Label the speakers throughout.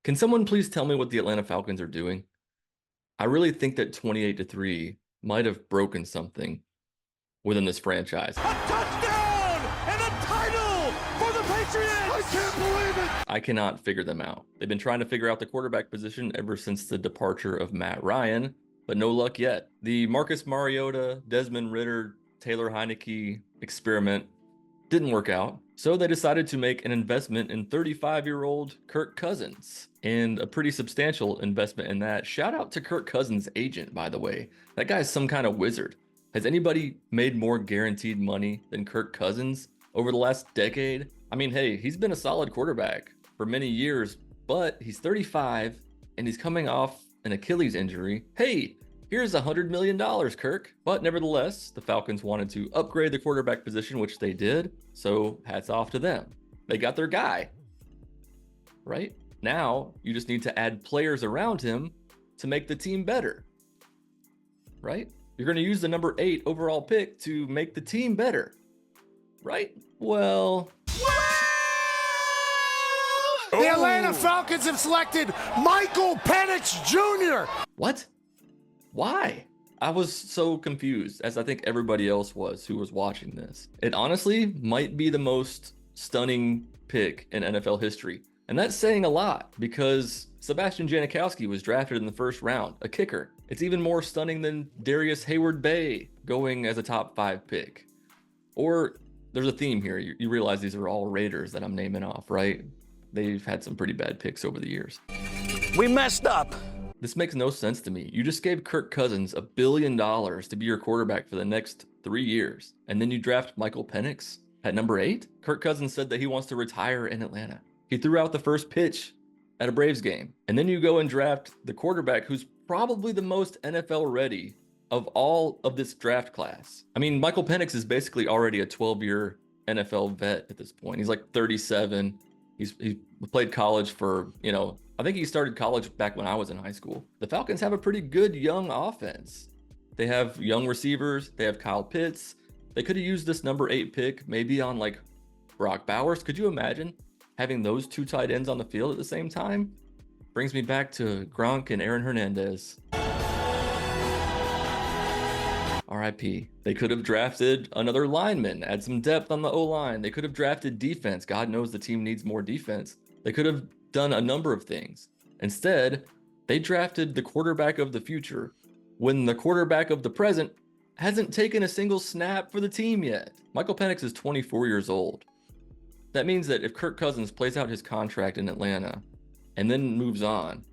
Speaker 1: Can someone please tell me what the Atlanta Falcons are doing? I really think that 28-3 might have broken something within this franchise.
Speaker 2: A touchdown and a title for the Patriots! I can't believe it!
Speaker 1: I cannot figure them out. They've been trying to figure out the quarterback position ever since the departure of Matt Ryan, but no luck yet. The Marcus Mariota, Desmond Ridder, Taylor Heineke experiment didn't work out, so they decided to make an investment in 35-year-old Kirk Cousins, and a pretty substantial investment in that. Shout out to Kirk Cousins' agent, by the way. That guy's some kind of wizard. Has anybody made more guaranteed money than Kirk Cousins over the last decade? I mean, hey, he's been a solid quarterback for many years, but he's 35 and he's coming off an Achilles injury. Hey, here's $100 million, Kirk. But nevertheless, the Falcons wanted to upgrade the quarterback position, which they did. So hats off to them. They got their guy, right? Now you just need to add players around him to make the team better, right? You're going to use the number 8 overall pick to make the team better, right? Well,
Speaker 2: The Atlanta Falcons have selected Michael Penix Jr.
Speaker 1: What? Why? I was so confused, as I think everybody else was who was watching this. It honestly might be the most stunning pick in NFL history. And that's saying a lot, because Sebastian Janikowski was drafted in the first round, a kicker. It's even more stunning than Darius Hayward-Bay going as a top 5 pick. Or there's a theme here. You realize these are all Raiders that I'm naming off, right? They've had some pretty bad picks over the years.
Speaker 2: We messed up.
Speaker 1: This makes no sense to me. You just gave Kirk Cousins $1 billion to be your quarterback for the next 3 years, and then you draft Michael Penix at number 8? Kirk Cousins said that he wants to retire in Atlanta. He threw out the first pitch at a Braves game, and then you go and draft the quarterback who's probably the most NFL ready of all of this draft class. I mean, Michael Penix is basically already a 12-year NFL vet at this point. He's like 37. He played college for, I think he started college back when I was in high school. The Falcons have a pretty good young offense. They have young receivers. They have Kyle Pitts. They could have used this number 8 pick maybe on like Brock Bowers. Could you imagine having those 2 tight ends on the field at the same time? Brings me back to Gronk and Aaron Hernandez. RIP. They could have drafted another lineman, add some depth on the O-line. They could have drafted defense. God knows the team needs more defense. They could have done a number of things. Instead, they drafted the quarterback of the future when the quarterback of the present hasn't taken a single snap for the team yet. Michael Penix is 24 years old. That means that if Kirk Cousins plays out his contract in Atlanta and then moves on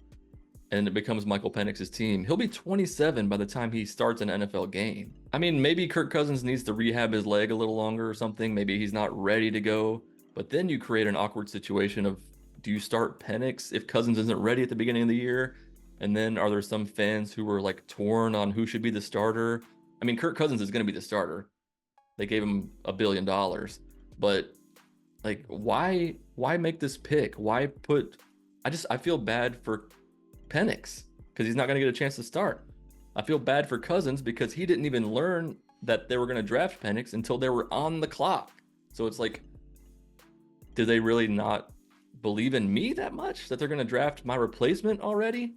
Speaker 1: and it becomes Michael Penix's team, he'll be 27 by the time he starts an NFL game. I mean, maybe Kirk Cousins needs to rehab his leg a little longer or something. Maybe he's not ready to go. But then you create an awkward situation of, do you start Penix if Cousins isn't ready at the beginning of the year? And then are there some fans who are like torn on who should be the starter? I mean, Kirk Cousins is going to be the starter. They gave him $1 billion. But like, why make this pick? Why put... I feel bad for Penix because he's not going to get a chance to start. I feel bad for Cousins because he didn't even learn that they were going to draft Penix until they were on the clock. So it's like, did they really not believe in me that much that they're going to draft my replacement already?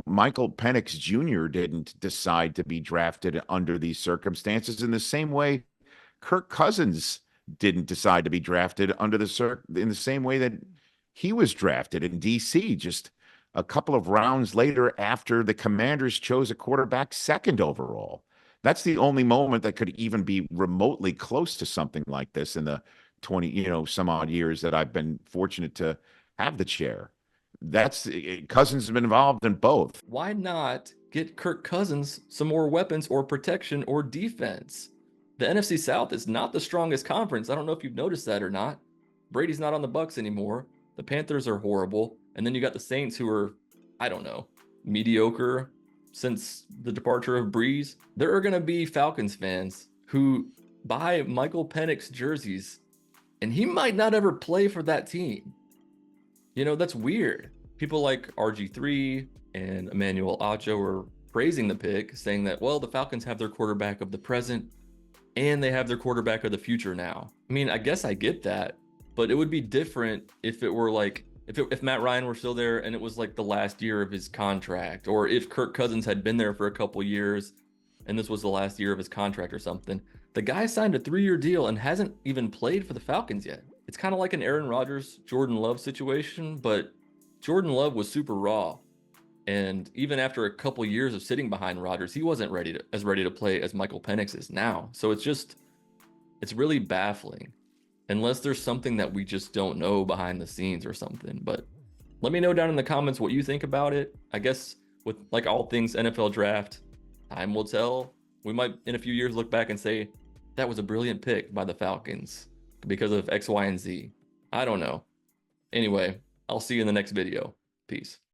Speaker 3: Michael Penix Jr. didn't decide to be drafted under these circumstances in the same way Kirk Cousins didn't decide to be drafted in the same way that he was drafted in DC just a couple of rounds later after the Commanders chose a quarterback 2nd overall. That's the only moment that could even be remotely close to something like this in the 20, some odd years that I've been fortunate to have the chair. Cousins has been involved in both.
Speaker 1: Why not get Kirk Cousins some more weapons or protection or defense? The NFC South is not the strongest conference. I don't know if you've noticed that or not. Brady's not on the Bucs anymore. The Panthers are horrible. And then you got the Saints who are, I don't know, mediocre since the departure of Breeze. There are going to be Falcons fans who buy Michael Penix jerseys, and he might not ever play for that team. That's weird. People like RG3 and Emmanuel Acho are praising the pick, saying that, well, the Falcons have their quarterback of the present and they have their quarterback of the future now. I mean, I guess I get that, but it would be different if it were like if Matt Ryan were still there and it was like the last year of his contract, or if Kirk Cousins had been there for a couple years and this was the last year of his contract or something. The guy signed a 3-year deal and hasn't even played for the Falcons yet. It's kind of like an Aaron Rodgers, Jordan Love situation, but Jordan Love was super raw. And even after a couple years of sitting behind Rodgers, he wasn't as ready to play as Michael Penix is now. So it's really baffling unless there's something that we just don't know behind the scenes or something. But let me know down in the comments what you think about it. I guess with like all things NFL draft, time will tell. We might in a few years look back and say that was a brilliant pick by the Falcons because of X, Y, and Z. I don't know. Anyway, I'll see you in the next video. Peace.